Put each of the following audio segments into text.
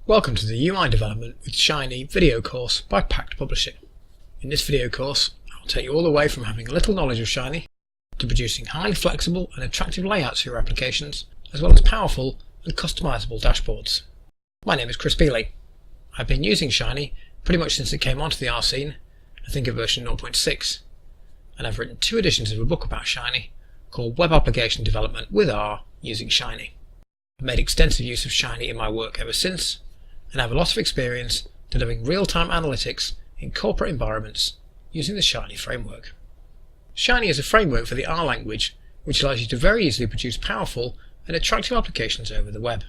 Welcome to the UI Development with Shiny video course by Pact Publishing. In this video course, I'll take you all the way from having a little knowledge of Shiny to producing highly flexible and attractive layouts for your applications, as well as powerful and customizable dashboards. My name is Chris Bealey. I've been using Shiny pretty much since it came onto the R scene, I think at version 0.6, and I've written 2 editions of a book about Shiny called Web Application Development with R using Shiny. I've made extensive use of Shiny in my work ever since, and have a lot of experience delivering real-time analytics in corporate environments using the Shiny framework. Shiny is a framework for the R language which allows you to very easily produce powerful and attractive applications over the web.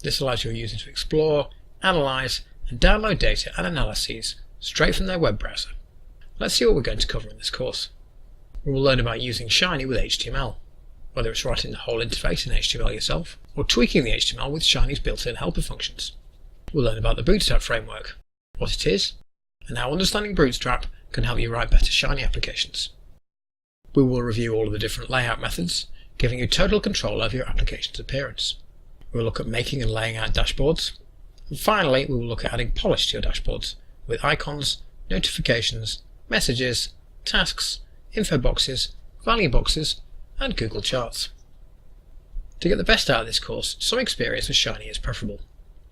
This allows your user to explore, analyze, and download data and analyses straight from their web browser. Let's see what we're going to cover in this course. We will learn about using Shiny with HTML, whether it's writing the whole interface in HTML yourself, or tweaking the HTML with Shiny's built-in helper functions. We'll learn about the Bootstrap framework, what it is, and how understanding Bootstrap can help you write better Shiny applications. We will review all of the different layout methods, giving you total control over your application's appearance. We'll look at making and laying out dashboards, and finally we will look at adding polish to your dashboards with icons, notifications, messages, tasks, info boxes, value boxes, and Google Charts. To get the best out of this course, some experience with Shiny is preferable.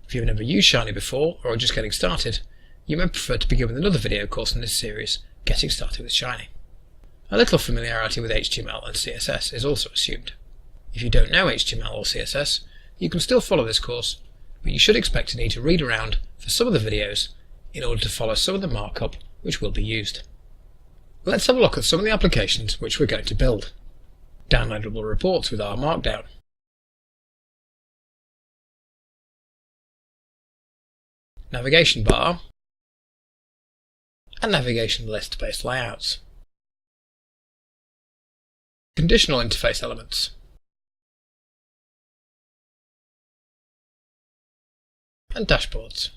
If you've never used Shiny before or are just getting started, you may prefer to begin with another video course in this series, Getting Started with Shiny. A little familiarity with HTML and CSS is also assumed. If you don't know HTML or CSS, you can still follow this course, but you should expect to need to read around for some of the videos in order to follow some of the markup which will be used. Let's have a look at some of the applications which we're going to build. Downloadable reports with R Markdown. Navigation bar, and navigation list-based layouts. Conditional interface elements. And dashboards.